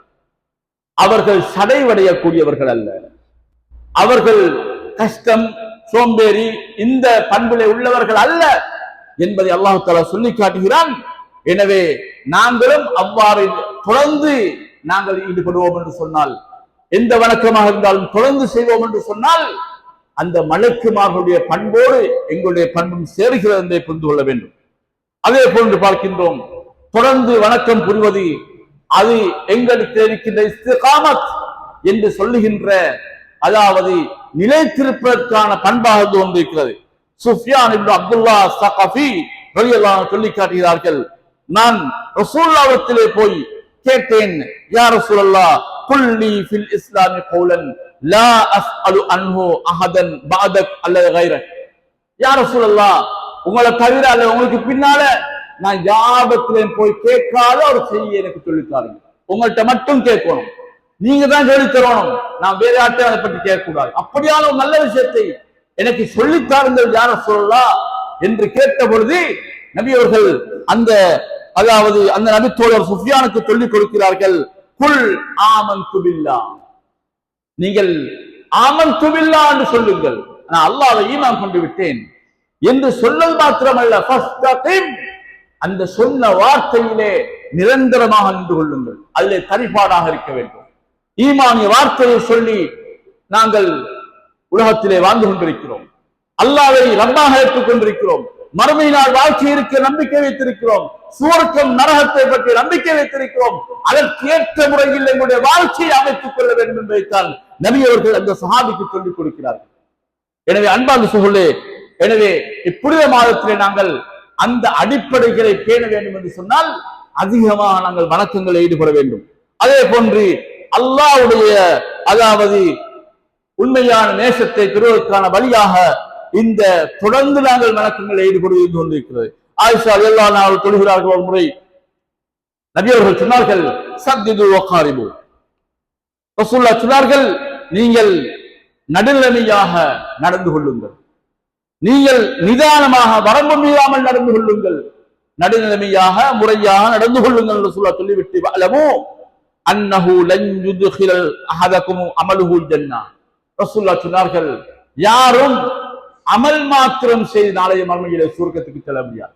அவர்கள் சடைவடையக்கூடியவர்கள் அல்ல, அவர்கள் கஷ்டம் சோம்பேறி இந்த பண்பிலே உள்ளவர்கள் அல்ல என்பதை அல்லாஹ் தஆலா சொல்லி காட்டுகிறான். எனவே நாங்களும் அவ்வாறு தொடர்ந்து நாங்கள் ஈடுபடுவோம் என்று சொன்னால், எந்த வணக்கமாக இருந்தாலும் தொடர்ந்து செய்வோம் என்று சொன்னால், அந்த மலக்குமார்களுடைய பண்போடு எங்களுடைய பண்பும் சேர்கிறது என்பதை புரிந்து கொள்ள வேண்டும். அதே போன்று பார்க்கின்றோம், தொடர்ந்து வணக்கம் புரிவது அது எங்களுக்கு இருக்கின்ற இஸ்திகாமத் என்று சொல்லுகின்ற, அதாவது நிலைத்திருப்பதற்கான பண்பாக கொண்டிருக்கிறது. சுஃபியான் இப்னு அப்துல்லா ஸகஃபி ரலியல்லாஹு அன்ஹு சொல்லி காட்டுகிறார்கள், நான் ரசூலுல்லாஹ்விடத்திலே போய் கேட்டேன், யா ரசூலல்லாஹ் குல்லி ஃபில் இஸ்லாமி கௌலன் லா அஸ்அலு அன்ஹு அஹதன் பஅதக் அல்லது கைரக். யா ரசூலல்லாஹ், உங்களை தவிர அல்ல உங்களுக்கு பின்னால நான் யாபத்திலேயும் போய் கேட்காத ஒரு செய்தியை எனக்கு சொல்லித்தாருங்க, உங்கள்கிட்ட மட்டும் கேட்கணும், நீங்க தான் சொல்லி தரணும், நான் வேற யார்ட்டையும் அதை பற்றி கேட்கக்கூடாது, அப்படியான ஒரு நல்ல விஷயத்தை எனக்கு சொல்லித்தாருங்கள் யா ரசூலல்லாஹ் என்று கேட்ட பொழுது நபி அவர்கள் அதாவது அந்த நபி தோழர் சுஃபியானுக்கு சொல்லிக் கொடுக்கிறார்கள், குல் ஆமன்து பில்லாஹ், நீங்கள் ஆமன்து பில்லாஹ் என்று சொல்லுங்கள், நான் அல்லாஹ்வை ஈமான் கொண்டு விட்டேன் என்று சொல்வது மாத்திரமல்ல, ஃபஸ்தகிம், அந்த சொன்ன வார்த்தையிலே நிரந்தரமாக நின்று கொள்ளுங்கள், அதிலே தரிபாடாக இருக்க வேண்டும். ஈமானிய வார்த்தையை சொல்லி நாங்கள் உலகத்திலே வாழ்ந்து கொண்டிருக்கிறோம், அல்லாஹ்வை ரப்பாக ஏற்றுக் கொண்டிருக்கிறோம், மறுமை நாள் வாழ்க்கை இருக்க நம்பிக்கை வைத்திருக்கிறோம், சுவர்க்கம் நரகத்தை பற்றி நம்பிக்கை வைத்திருக்கிறோம். அதற்கு ஏற்ற முறையில் எங்களுடைய வாழ்க்கையை அமைத்துக் கொள்ள வேண்டும் என்பதைத்தான் நபி அவர்கள் அந்த சஹாபிக்கு சொல்லிக் கொடுக்கிறார்கள். எனவே அன்பார்ந்த சகோதரர்களே, எனவே இப்புனித மாதத்திலே நாங்கள் அந்த அடிப்படைகளை பேண வேண்டும் என்று சொன்னால் அதிகமாக நாங்கள் வணக்கங்களை ஈடுபட வேண்டும். அதே போன்று அல்லாஹ்வுடைய அதாவது உண்மையான நேசத்தை பெறுவதற்கான வழியாக இந்த தொடர்ந்து நாங்கள் வணக்கங்களை ஈடுபடுவது கொண்டிருக்கிறது. ஆயிஷா ரலியல்லாஹு அன்ஹா அவர்கள் சொல்கிறார்கள், ஒரு முறை நபி அவர்கள் சொன்னார்கள், சத்திது வகாரிபு, ரசூலுல்லாஹ் சொன்னார்கள், நீங்கள் நடுநிலைமையாக நடந்து கொள்ளுங்கள், நீங்கள் நிதானமாக வரம்பு மீறாமல் நடந்து கொள்ளுங்கள், நடுநிலைமையாக முறையாக நடந்து கொள்ளுங்கள் என்று சொல்லிவிட்டு வஅலமு அன்னஹு லன் யுத்கில் அஹதகும் அமலுஹு ஜன்னah, ரசூலுல்லாஹ் சொன்னார்கள், யாரும் அமல் மாத்திரம் செய்து நாளைய மறுமையிலே சுவர்க்கத்துக்கு செல்ல முடியாது.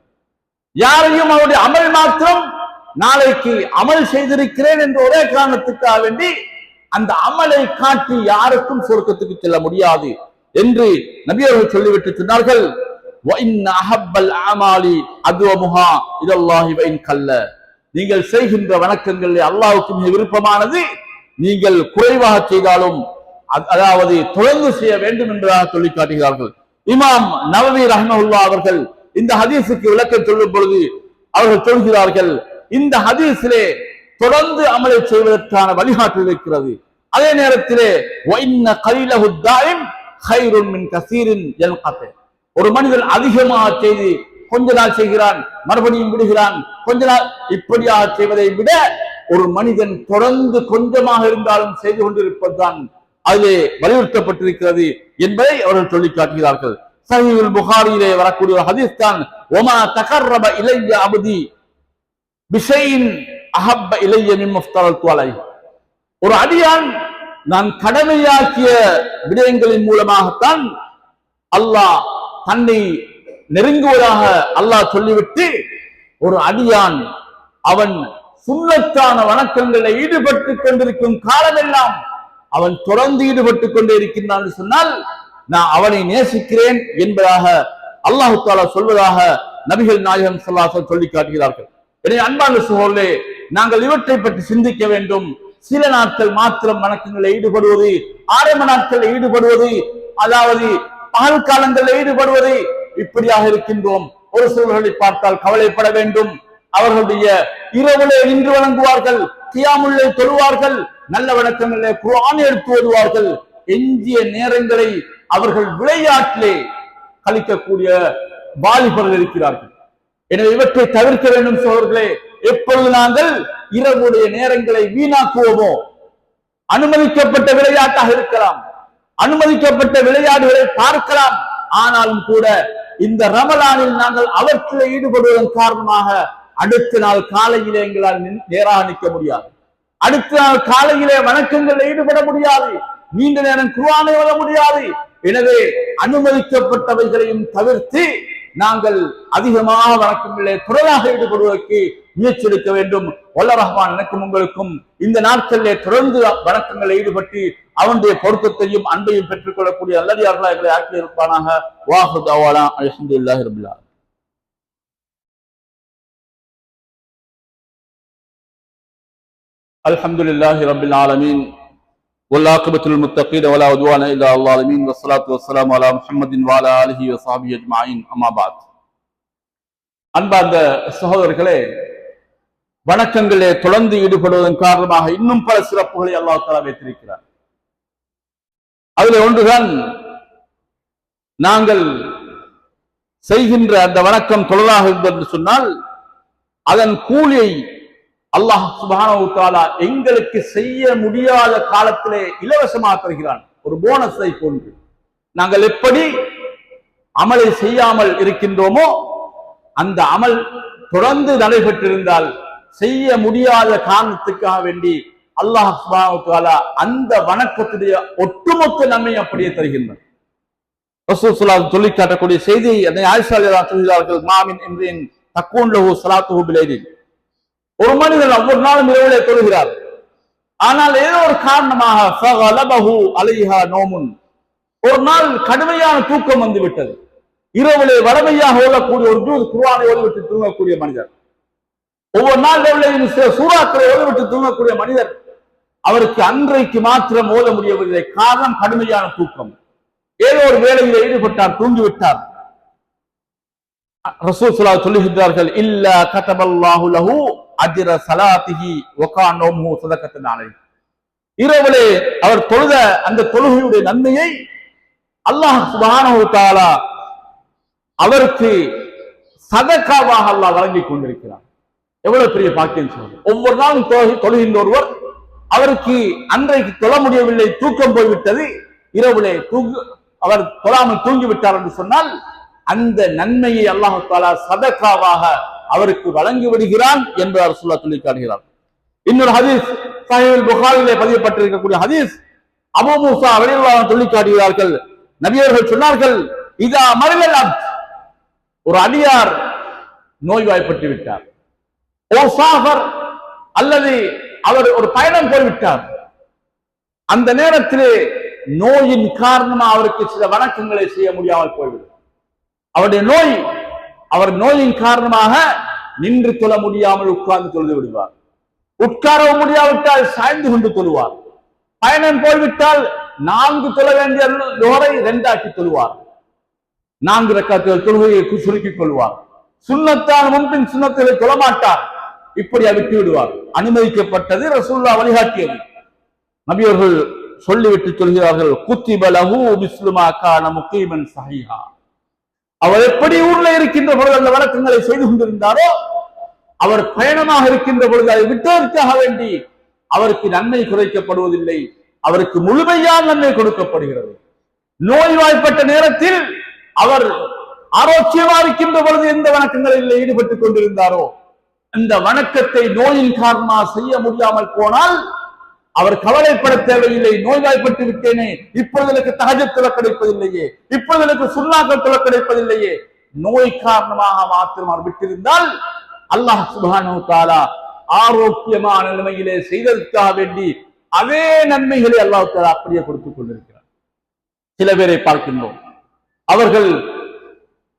யாரையும் அவருடைய அமல் மாத்திரம் நாளைக்கு அமல் செய்திருக்கிறேன் என்ற ஒரே காரணத்துக்காக வேண்டி அந்த அமலை காட்டி யாருக்கும் சுவர்க்கத்துக்கு செல்ல முடியாது என்று நபி அவர்கள் சொல்லிவிட்டு சொன்னார்கள், நீங்கள் செய்கின்ற வணக்கங்கள் அல்லாஹ்வுக்கு மிக விருப்பமானது, நீங்கள் குறைவாக செய்தாலும் அதாவது தொடர்ந்து செய்ய வேண்டும் என்பதாக சொல்லி காட்டுகிறார்கள். இமாம் நவவி ரஹ்மத்துல்லாஹி அவர்கள் இந்த ஹதீஸுக்கு விளக்கம் சொல்லும் பொழுது அவர்கள் சொல்கிறார்கள், இந்த ஹதீஸிலே தொடர்ந்து அமலை செய்வதற்கான வழிகாட்டல் இருக்கிறது. அதே நேரத்திலே ஒரு மனிதன் அதிகமாக செய்து கொஞ்ச நாள் செய்கிறான், மறுபடியும் விடுகிறான், கொஞ்ச நாள் இப்படியாக செய்வதை விட ஒரு மனிதன் தொடர்ந்து கொஞ்சமாக இருந்தாலும் செய்து கொண்டிருப்பதுதான் அதிலே வலியுறுத்தப்பட்டிருக்கிறது என்பதை அவர்கள் சொல்லி காட்டுகிறார்கள். சஹீஹுல் புகாரியிலே வரக்கூடிய ஒரு ஹதீஸ் தான், ஒமா தகர்ரப இலைய அப்தி பிஷைஇன் அஹப்ப இலைய மிம்ம ஃப்தரது அலைஹி. ஒரு அடியான் நான் கடமையாக்கிய விடயங்களின் மூலமாகத்தான் அல்லாஹ் தன்னை நெருங்குவதாக அல்லாஹ் சொல்லிவிட்டு, ஒரு அடியான் அவன் சுன்னத்தான வணக்கங்களில் ஈடுபட்டுக் கொண்டிருக்கும் காலமெல்லாம் அவன் தொடர்ந்து ஈடுபட்டுக் கொண்டே இருக்கின்றான் சொன்னால் நான் அவனை நேசிக்கிறேன் என்பதாக அல்லாஹு தஆலா சொல்வதாக நபிகள் நாயகம் ஸல்லல்லாஹு அலைஹி வஸல்லம் சொல்லி காட்டுகிறார்கள். எனவே அன்பான சகோதரர்களே, நாங்கள் இவற்றை பற்றி சிந்திக்க வேண்டும். சில நாட்கள் மாத்திரம் வணக்கங்களில் ஈடுபடுவது, ஆரம்ப நாட்களில் ஈடுபடுவது, அதாவது பகல் காலங்களில் ஈடுபடுவது, இப்படியாக இருக்கின்றோம். ஒரு சூழல்களை பார்த்தால் கவலைப்பட வேண்டும். அவர்களுடைய இரவுலே நின்று வணங்குவார்கள், கியாமுல்லை தொழுவார்கள், நல்ல வணக்கங்களிலே குர்ஆன் எடுத்து ஓதுவார்கள். எஞ்சிய நேரங்களை அவர்கள் விளையாட்டிலே கழிக்கக்கூடிய வாலிபர்கள் இருக்கிறார்கள். எனவே இவற்றை தவிர்க்க வேண்டும் சகோதரர்களே. எப்பொழுது நாங்கள் இரவுடைய நேரங்களை வீணாக்குவோமோ, அனுமதிக்கப்பட்ட விளையாட்டாக இருக்கலாம், அனுமதிக்கப்பட்ட விளையாடுகளை பார்க்கலாம், ஆனாலும் கூட இந்த ரமலானில் நாங்கள் அவற்றில் ஈடுபடுவதன் காரணமாக அடுத்த நாள் காலையிலே எங்களால் நேராக நிற்க முடியாது, அடுத்த நாள் காலையிலே வணக்கங்களில் ஈடுபட முடியாது, நீண்ட நேரம் குர்ஆனை ஓத முடியாது. எனவே அனுமதிக்கப்பட்டவைகளையும் தவிர்த்து நாங்கள் அதிகமாக வணக்கங்களிலே தொடராக ஈடுபடுவதற்கு முயற்சி எடுக்க வேண்டும். வல்ல ரஹ்மான் எனக்கும் உங்களுக்கும் இந்த நாட்களிலே தொடர்ந்து வணக்கங்களில் ஈடுபட்டு அவனுடைய பொருத்தத்தையும் அன்பையும் பெற்றுக் கொள்ளக்கூடிய நல்லடியார்களாக எங்களை ஆக்கி இருப்பானாக. வாஹு தஆலா அல்ஹம்துலில்லாஹி ரப்பில் ஆலமீன். அல்ஹம்துலில்லாஹி ரப்பில் ஆலமீன் வல்லாகிபத்துல் முத்தகீன் வலா உத்வான இல்லா அலல் ஸாலிமீன் வஸ்ஸலாத்து வஸ்ஸலாமு அலா முஹம்மதின் வஅலா ஆலிஹி வஸஹ்பிஹி அஜ்மஈன். அம்மா பாத். அன்பார்ந்த சகோதரர்களே, வணக்கங்களே தொடர்ந்து ஈடுபடுவதன் காரணமாக இன்னும் பல சிறப்புகளை அல்லாஹ் தஆலா வைத்திருக்கிறார். அதில் ஒன்றுதான் நாங்கள் செய்கின்ற அந்த வணக்கம் தொழலாக இருந்தது சொன்னால் அதன் கூலியை அல்லாஹ் சுப்ஹானஹு வ தஆலா எங்களுக்கு செய்ய முடியாத காலத்திலே இலவசமாக தருகிறான். ஒரு போனஸை போன்று நாங்கள் எப்படி அமலை செய்யாமல் இருக்கின்றோமோ அந்த அமல் தொடர்ந்து நடைபெற்றிருந்தால் செய்ய முடியாத காரணத்துக்காக வேண்டி அல்லாஹ் சுப்ஹானஹு வ தஆலா அந்த வணக்கத்துடைய ஒட்டுமொத்த நன்மை அப்படியே தருகின்றார். ரசூல் ஸல்லல்லாஹு அலைஹி வஸல்லம் சொல்லி காட்டக்கூடிய செய்தி அதை ஆயிஷா ரலியல்லாஹு சொல்கிறார்கள், மாமின் இம்ரின் தக்கூன் லஹு ஸலாத்துஹு பிலைலின். ஒரு மனிதன் ஒவ்வொரு நாளும் இரவிலே தொழுகிறார், ஆனால் ஏதோ ஒரு காரணமாக ஃபகலபஹு அலைஹா நௌமுன், ஒரு நாள் கடுமையான தூக்கம் வந்து விட்டது. இரவிலே வளமையாக ஓதக்கூடிய ஒரு ஜூஸ் குர்ஆனை ஓதிவிட்டு தூங்கக்கூடிய மனிதர், ஒவ்வொரு நாள் இரவிலேயும் சில சூறாக்களை ஓதிவிட்டு தூங்கக்கூடிய மனிதர், அவருக்கு அன்றைக்கு மாத்திரம் ஓத முடியவில்லை. காரணம் கடுமையான தூக்கம். ஏதோ ஒரு வேலையில் ஈடுபட்டார், தூங்கிவிட்டார். ரசூல் ஸல்லல்லாஹு அலைஹி சொல்லுகிறார்கள், இல்லா கதபல்லாஹு லஹு அஜ்ர ஸலாத்திஹி வ கான நௌமுஹு ஸதகத்தன் அலைஹி. இரவிலே அவர் தொழுத அந்த தொழுகையுடைய நன்மையை அல்லாஹ் சுப்ஹானஹு வ தஆலா அவருக்கு சதகாவாக அல்லாஹ் வழங்கிக் கொண்டிருக்கிறார். எவ்வளவு பெரிய பாக்கியம் சொல்லுங்க. ஒவ்வொரு நாளும் தொழுகின்ற ஒருவர், அவருக்கு அன்றைக்கு தொழ முடியவில்லை, தூக்கம் போய்விட்டது, இரவிலே அவர் தொழாமல் தூங்கிவிட்டார் என்று சொன்னால் அந்த நன்மையை அல்லாஹ் தஆலா சதகாவாக அவருக்கு வழங்கி விடுகிறான் என்று ரசூலுல்லாஹ் சொல்லி காட்டுகிறார். இன்னொரு ஹதீஸ் சஹீஹுல் புகாரியிலே பதியப்பட்டிருக்கக்கூடிய ஹதீஸ், அபூ மூஸா ரலியல்லாஹு அன்ஹு சொல்லி காட்டுகிறார்கள், நபி அவர்கள் சொன்னார்கள், இதா மரிலல் அப்த், ஒரு அடியார் நோய்வாய்ப்பட்டு விட்டார், ஓ சாஃபர், அல்லது அவர் ஒரு பயணம் போய்விட்டார், அந்த நேரத்திலே நோயின் காரணமாக அவருக்கு சில வணக்கங்களை செய்ய முடியாமல் போய்விடும். அவருடைய நோய், அவர் நோயின் காரணமாக நின்று தொழ முடியாமல் உட்கார்ந்து தொழுது விடுவார், உட்கார முடியாவிட்டால் சாய்ந்து கொண்டு தொழுவார், பயணம் போய்விட்டால் 4 தொழ வேண்டிய லோரை 2 ஆக்கி தொழுவார், 4 ரக்காத்துகள் தொழுகையை சுருக்கிக் கொள்வார், சுன்னத்தால் முன்பின் சுன்னத்தை தொழமாட்டார், இப்படி விட்டு விடுவார். அனுமதிக்கப்பட்டது, ரசூலுல்லாஹ் வழிகாட்டியது. நபி அவர்கள் சொல்லிவிட்டு சொல்கிறார்கள், குத்திப லஹு மிஸ்லு மா கான முகீமன் ஸஹீஹா, அவர் எப்படி ஊர்ல இருக்கின்ற பொழுது அந்த வணக்கங்களை செய்து கொண்டிருந்தாரோ, அவர் பயணமாக இருக்கின்ற பொழுது அதை விட்டதற்காக வேண்டி அவருக்கு நன்மை குறைக்கப்படுவதில்லை, அவருக்கு முழுமையான நன்மை கொடுக்கப்படுகிறது. நோய்வாய்ப்பட்ட நேரத்தில் அவர் ஆரோக்கியமா இருக்கின்ற பொழுது எந்த வணக்கங்களில் ஈடுபட்டுக் கொண்டிருந்தாரோ, அந்த வணக்கத்தை நோயின் காரணமாக செய்ய முடியாமல் போனால் அவர் கவலைப்பட தேவையில்லை. நோய்வாய்ப்பட்டு விட்டேனே, இப்பொழுது எனக்கு தஹஜ்ஜுத் தொழ கிடைப்பதில்லையே, இப்பொழுது எனக்கு சுன்னாக்கள் தொழ கிடைப்பதில்லையே, நோய் காரணமாக மாத்திரம் அவர் விட்டிருந்தால் அல்லாஹ் சுப்ஹானஹு வ தஆலா ஆரோக்கியமான நிலைமையிலே செய்ததற்காக வேண்டி அதே நன்மைகளை அல்லாஹ் தஆலா அப்படியே கொடுத்துக் கொண்டிருக்கிறார். சில பேரை பார்க்கின்றோம், அவர்கள்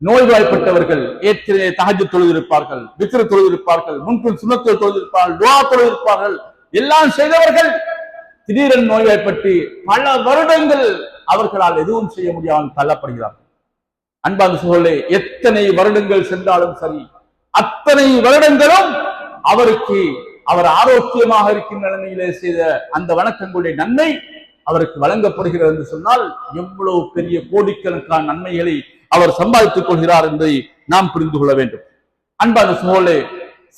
நோய்வாய்ப்பட்டவர்கள் ஏற்கனவே தஹஜ்ஜுத் தொழுதிருப்பார்கள், வித்ர் தொழுதிருப்பார்கள், முன்பின் சுன்னத்துல் தொழுதிருப்பார்கள், துஆ தொழுதிருப்பார்கள், எல்லாம் செய்தவர்கள் திடீரென நோய்வாய்ப்பட்டு பல வருடங்கள் அவர்களால் எதுவும் செய்ய முடியாமல் தள்ளப்படுகிறார்கள். அன்பார்ந்த சகோதரர்களே, எத்தனை வருடங்கள் சென்றாலும் சரி, அத்தனை வருடங்களும் அவருக்கு அவர் ஆரோக்கியமாக இருக்கின்ற நிலையிலே செய்த அந்த வணக்கங்களுடைய நன்மை அவருக்கு வழங்கப்படுகிறது என்று சொன்னால் எவ்வளவு பெரிய கோடிக்கணக்கான நன்மைகளை அவர் சம்பாதித்துக் கொள்கிறார் என்பதை நாம் புரிந்து கொள்ள வேண்டும். அன்பான சகோதரர்களே,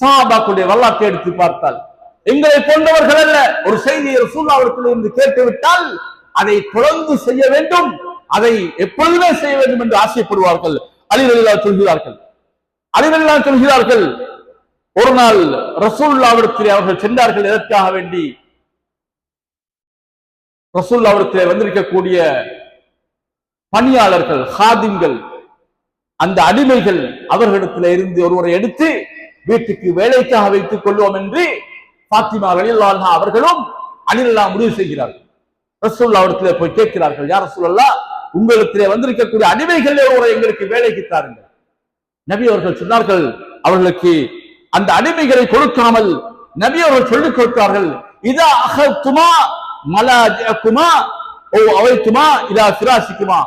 சஹாபாக்களுடைய வரலாற்றை எடுத்து பார்த்தால் எங்களை போன்றவர்கள் அல்ல, ஒரு செய்தியை ரசூலுல்லாஹ் இருந்து கேட்டுவிட்டால் அதை தொடர்ந்து செய்ய வேண்டும், அதை எப்பொழுதுமே செய்ய வேண்டும் என்று ஆசைப்படுவார்கள். அலி ரலியல்லாஹு சொல்கிறார்கள், ஒரு நாள் ரசூலுல்லாஹ்விடத்திலே அவர்கள் சென்றார்கள். எதற்காக வேண்டி? ரசூலுல்லாஹ்விடத்திலே வந்திருக்கக்கூடிய பணியாளர்கள், ஹாதிம்கள், அந்த அடிமைகள் அவர்களிடத்திலே இருந்து ஒருவரை எடுத்து வீட்டுக்கு வேலைக்காக வைத்துக் கொள்வோம் என்று பாத்திமா ரலியல்லாஹு அன்ஹா அவர்களும் அலி ரலியல்லாஹு முடிவு செய்கிறார்கள். ரசூலுல்லாஹ்விடத்திலே போய் கேட்கிறார்கள், யா ரசூலல்லாஹ், உங்களிடத்திலே வந்திருக்கக்கூடிய அடிமைகளே ஒருவரை எங்களுக்கு வேலைக்கு தாருங்கள். நபி அவர்கள் சொன்னார்கள், அவர்களுக்கு அந்த அடிமைகளை கொடுக்காமல் நபி அவர்கள் சொல்லிக் கொடுத்தார்கள், இதா அகதுமா மலாஜகுமா ஓ அவைத்துமா இதா ஃபிராஷிக்குமா,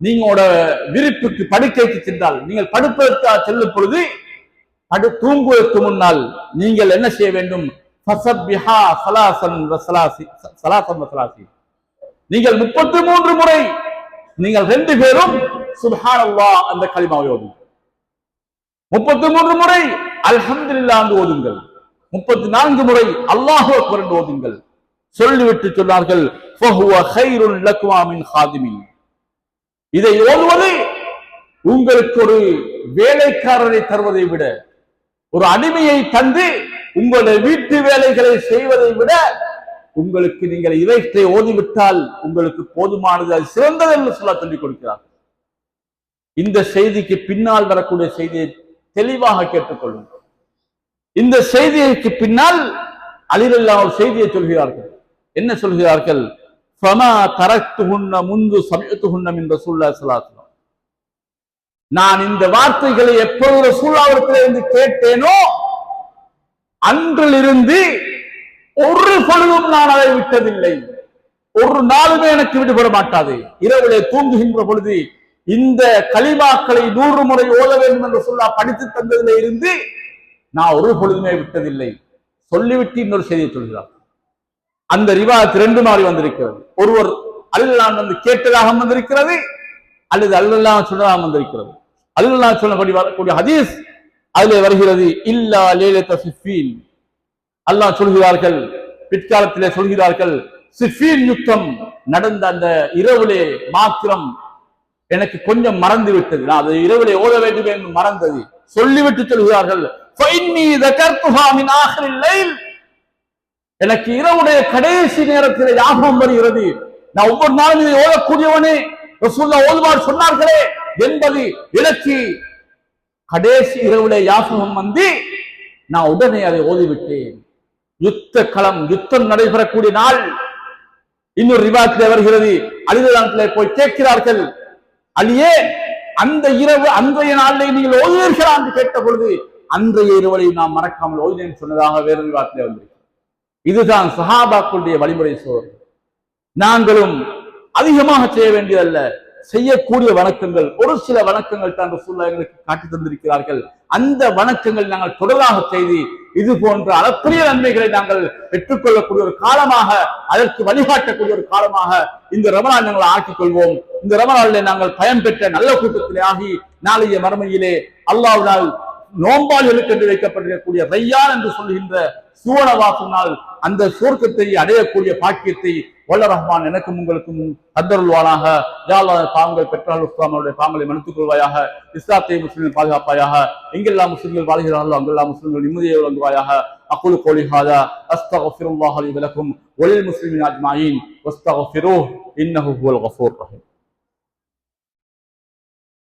நீங்களோட விருப்புக்கு படுக்கைக்கு சென்றால், நீங்கள் படுப்பதற்காக செல்லும் பொழுது தூங்குவதற்கு முன்னால் நீங்கள் என்ன செய்ய வேண்டும்? ஃபஸப்பிஹா ஸலாஸன் வ ஸலாஸி, நீங்கள் 33 முறை நீங்கள் 2 பேரும் சுப்ஹானல்லாஹ் அந்த கலிமாவை ஓதுங்கள். 33 முறை அல்ஹம்துலில்லாஹ் என்று ஓதுங்கள். 34 முறை அல்லாஹு அக்பர் என்று ஓதுங்கள். சொல்லிவிட்டு சொன்னார்கள், ஃபஹுவ கைருன் லக்குமா மின் ஹாதிமின், இதை ஓதுவது உங்களுக்கு ஒரு வேலைக்காரரை தருவதை விட, ஒரு அடிமையை தந்து உங்களுடைய வீட்டு வேலைகளை செய்வதை விட உங்களுக்கு நீங்கள் இவற்றை ஓதிவிட்டால் உங்களுக்கு போதுமானது, அது சிறந்தது என்று சொல்லிக் கொடுக்கிறார். இந்த செய்திக்கு பின்னால் வரக்கூடிய செய்தியை தெளிவாக கேட்டுக்கொள்ளுங்கள். இந்த செய்திக்கு பின்னால் அலி ரலியல்லாஹு ஒரு செய்தியை சொல்கிறார்கள். என்ன சொல்கிறார்கள்? ஃபமா தரக்துஹுன்ன முந்து சமிஅத்துஹுன்ன மின் ரசூலுல்லாஹி ஸல்லல்லாஹு அலைஹி வஸல்லம், நான் இந்த வார்த்தைகளை எப்பொழுது ரசூலுல்லாஹ்விடத்திலிருந்து கேட்டேனோ அன்றிலிருந்து ஒரு பொழுதும் நான் அதை விட்டதில்லை, ஒரு நாளுமே எனக்கு விடுபட மாட்டாது. இரவிலே தூங்குகின்ற பொழுது இந்த கலிமாக்களை 100 முறை ஓத வேண்டும் என்று சொல்ல படித்து தந்ததிலே இருந்து நான் ஒரு பொழுதுமே விட்டதில்லை. சொல்லிவிட்டு இன்னொரு செய்தியை சொல்கிறார். அந்த ரிவாயத் 2 மாறி வந்திருக்கிறது. ஒருவர் அலி ரலியல்லாஹு வந்து கேட்டதாக வந்திருக்கிறது, அல்லது அலி ரலியல்லாஹு சொன்னதாக வந்திருக்கிறது. அலி ரலியல்லாஹு சொன்னபடி வரக்கூடிய ஹதீஸ் அதிலே வருகிறது, இல்லா லைலத சிஃபீன், அல்லாஹ் சொல்கிறார்கள், பிற்காலத்திலே சொல்கிறார்கள், சிஃபீன் யுத்தம் நடந்த அந்த இரவிலே மாத்திரம் எனக்கு கொஞ்சம் மறந்து விட்டது, நான் அதை இரவிலே ஓத வேண்டும் என்று மறந்தது. சொல்லிவிட்டு சொல்கிறார்கள், ஃபைன்னி ذكرتها من آخر الليل, எனக்கு இரவுடைய கடைசி நேரத்தில் ஞாபகம் வருகிறது, நான் ஒவ்வொரு நாளும் இதை ஓதக்கூடியவனே, ரசூலுல்லாஹ் ஓதுவார் சொன்னார்களே என்பது எனக்கு கடைசி இரவுடைய ஞாபகம் வந்து நான் உடனே அதை ஓதிவிட்டேன். யுத்த களம், யுத்தம் நடைபெறக்கூடிய நாள். இன்னொரு ரிவாயத்திலே வருகிறது, அலி ரலியல்லாஹு போய் கேட்கிறார்கள், அலியே அந்த இரவு அன்றைய நாளிலே நீங்கள் ஓதுவீர்களா என்று கேட்ட பொழுது அன்றைய இரவலை நாம் மறக்காமல் ஓதினேன் சொன்னதாக வேறு ரிவாயத்திலே வந்திருக்கிறது. இதுதான் சஹாபாக்களுடைய வழிமுறை. சோர் நாங்களும் அதிகமாக செய்ய வேண்டியதல்ல, செய்யக்கூடிய வணக்கங்கள் ஒரு சில வணக்கங்கள் தான் ரசூலுல்லாஹ் எங்களுக்கு காட்டி தந்திருக்கிறார்கள். அந்த வணக்கங்கள் நாங்கள் தொடராக செய்து இது போன்ற அளப்பரிய நன்மைகளை நாங்கள் பெற்றுக்கொள்ளக்கூடிய ஒரு காலமாக, அதற்கு வழிகாட்டக்கூடிய ஒரு காலமாக இந்த ரமலான் நாங்கள் ஆக்கிக் கொள்வோம். இந்த ரமலானிலே நாங்கள் பயன் பெற்ற நல்ல கூட்டத்திலே ஆகி நாளைய மறுமையிலே அல்லாஹ்வினால் நோம்பாளிகளுக்கு என்று வைக்கப்பட்டிருக்கக்கூடிய ரையான் என்று சொல்கின்ற சுவனவாசனால் அந்த சுவர்க்கத்தை அடையக்கூடிய பாக்கியத்தை வல்ல ரஹ்மான் எனக்கும் உங்களுக்கும் தந்தருள்வானாக. யா அல்லாஹ் பாவங்கள் பெற்றால் அவருடைய பாவங்களை மன்னித்துக் கொள்வாயாக. இஸ்லாத்தை முஸ்லிம்கள் பாதுகாப்பாயாக. எங்கெல்லாம் முஸ்லிம்கள் வாழ்கிறார்களோ அங்கெல்லாம் முஸ்லிம்கள் நிம்மதியை வழங்குவாயாக. அக்குலு கோலி ஹாதா அஸ்தக்ஃபிருல்லாஹ் லி வலக்கும் வலில் முஸ்லிமீன அஜ்மாயின் வஸ்தக்ஃபிரூஹ் இன்னஹு ஹுவல் கஃபூர் ரஹீம்.